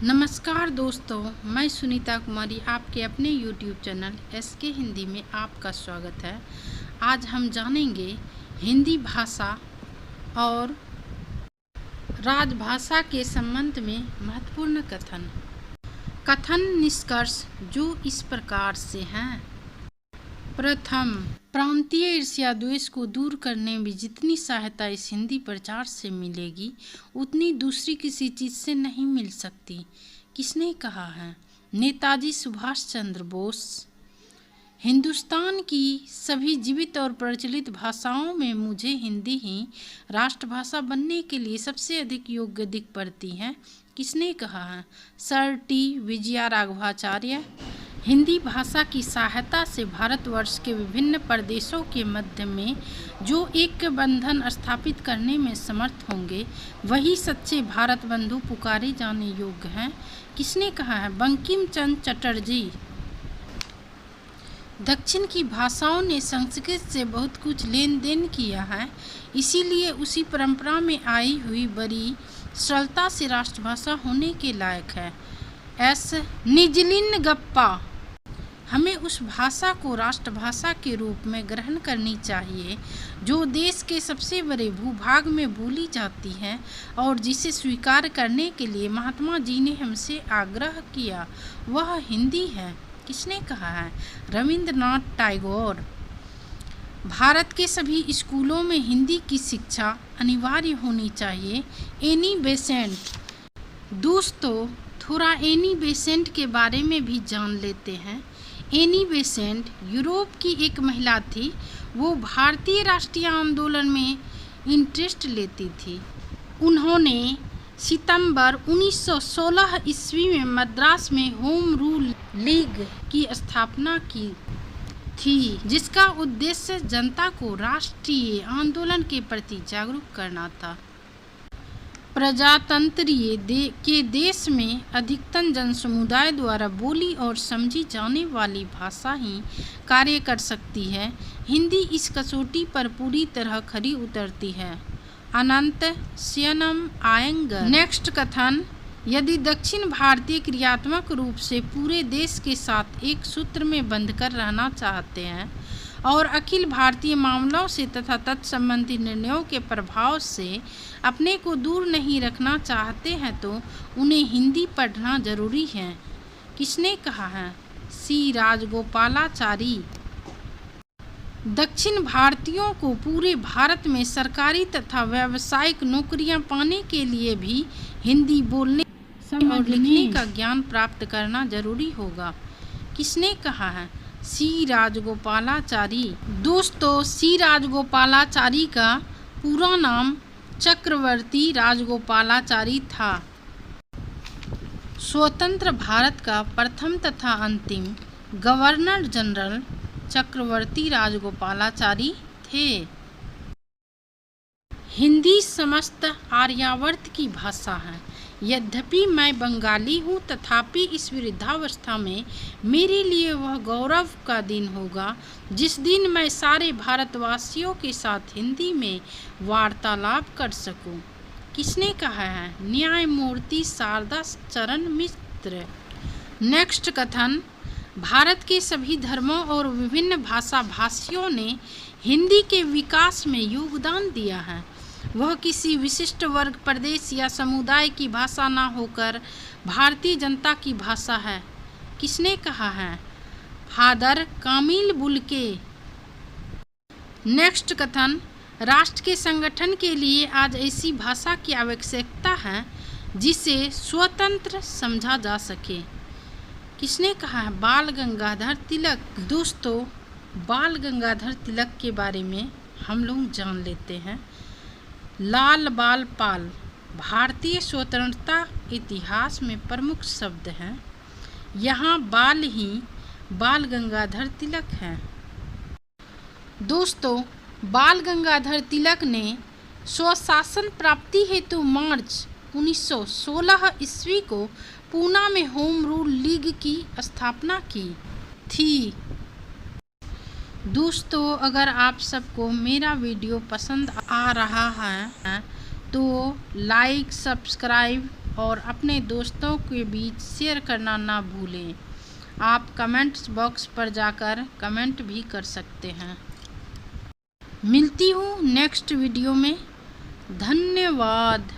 नमस्कार दोस्तों, मैं सुनीता कुमारी आपके अपने YouTube चैनल SK हिंदी में आपका स्वागत है। आज हम जानेंगे हिंदी भाषा और राजभाषा के संबंध में महत्वपूर्ण कथन निष्कर्ष जो इस प्रकार से हैं। प्रथम, प्रांतीय ईर्ष्या द्वेष को दूर करने में जितनी सहायता इस हिंदी प्रचार से मिलेगी उतनी दूसरी किसी चीज़ से नहीं मिल सकती। किसने कहा है? नेताजी सुभाष चंद्र बोस। हिंदुस्तान की सभी जीवित और प्रचलित भाषाओं में मुझे हिंदी ही राष्ट्रभाषा बनने के लिए सबसे अधिक योग्य दिख पड़ती है। किसने कहा है? Sir T विजयराघवाचार्य। हिंदी भाषा की सहायता से भारतवर्ष के विभिन्न प्रदेशों के मध्य में जो एक बंधन स्थापित करने में समर्थ होंगे वही सच्चे भारत बंधु पुकारे जाने योग्य हैं। किसने कहा है? बंकिम चंद्र चटर्जी। दक्षिण की भाषाओं ने संस्कृत से बहुत कुछ लेन देन किया है, इसीलिए उसी परंपरा में आई हुई बड़ी सरलता से राष्ट्रभाषा होने के लायक है। एस निजलिंगप्पा। हमें उस भाषा को राष्ट्रभाषा के रूप में ग्रहण करनी चाहिए जो देश के सबसे बड़े भूभाग में बोली जाती है और जिसे स्वीकार करने के लिए महात्मा जी ने हमसे आग्रह किया, वह हिंदी है। किसने कहा है? रविंद्रनाथ टैगोर। भारत के सभी स्कूलों में हिंदी की शिक्षा अनिवार्य होनी चाहिए। Annie Besant. दोस्तों, थोड़ा एनी बेसेंट के बारे में भी जान लेते हैं। एनी बेसेंट यूरोप की एक महिला थी। वो भारतीय राष्ट्रीय आंदोलन में इंटरेस्ट लेती थी। उन्होंने सितंबर 1916 ईस्वी में मद्रास में होम रूल लीग की स्थापना की थी, जिसका उद्देश्य जनता को राष्ट्रीय आंदोलन के प्रति जागरूक करना था। प्रजातंत्रीय के देश में अधिकतम जनसमुदाय द्वारा बोली और समझी जाने वाली भाषा ही कार्य कर सकती है। हिंदी इस कसौटी पर पूरी तरह खरी उतरती है। अनंत शयनम आयंगर। नेक्स्ट कथन, यदि दक्षिण भारतीय क्रियात्मक रूप से पूरे देश के साथ एक सूत्र में बंधकर रहना चाहते हैं और अखिल भारतीय मामलों से तथा तत्संबंधी निर्णयों के प्रभाव से अपने को दूर नहीं रखना चाहते हैं तो उन्हें हिंदी पढ़ना जरूरी है। किसने कहा है? सी राजगोपालाचारी। दक्षिण भारतीयों को पूरे भारत में सरकारी तथा व्यावसायिक नौकरियां पाने के लिए भी हिंदी बोलने और लिखने का ज्ञान प्राप्त करना जरूरी होगा। किसने कहा है? सी राजगोपालाचारी। दोस्तों, सी राजगोपालाचारी का पूरा नाम चक्रवर्ती राजगोपालाचारी था। स्वतंत्र भारत का प्रथम तथा अंतिम गवर्नर जनरल चक्रवर्ती राजगोपालाचारी थे। हिंदी समस्त आर्यावर्त की भाषा है। यद्यपि मैं बंगाली हूँ, तथापि इस वृद्धावस्था में मेरे लिए वह गौरव का दिन होगा जिस दिन मैं सारे भारतवासियों के साथ हिंदी में वार्तालाप कर सकूं। किसने कहा है? न्यायमूर्ति शारदा चरण मिश्र। नेक्स्ट कथन, भारत के सभी धर्मों और विभिन्न भाषा भाषियों ने हिंदी के विकास में योगदान दिया है। वह किसी विशिष्ट वर्ग, प्रदेश या समुदाय की भाषा ना होकर भारतीय जनता की भाषा है। किसने कहा है? फादर कामिल बुल्के। नेक्स्ट कथन, राष्ट्र के संगठन के लिए आज ऐसी भाषा की आवश्यकता है जिसे स्वतंत्र समझा जा सके। किसने कहा है? बाल गंगाधर तिलक। दोस्तों, बाल गंगाधर तिलक के बारे में हम लोग जान लेते हैं। लाल बाल पाल भारतीय स्वतंत्रता इतिहास में प्रमुख शब्द हैं। यहाँ बाल ही बाल गंगाधर तिलक हैं। दोस्तों, बाल गंगाधर तिलक ने स्वशासन प्राप्ति हेतु मार्च 1916 ईस्वी को पूना में होम रूल लीग की स्थापना की थी। दोस्तों, अगर आप सबको मेरा वीडियो पसंद आ रहा है तो लाइक, सब्सक्राइब और अपने दोस्तों के बीच शेयर करना ना भूलें। आप कमेंट्स बॉक्स पर जाकर कमेंट भी कर सकते हैं। मिलती हूँ नेक्स्ट वीडियो में। धन्यवाद।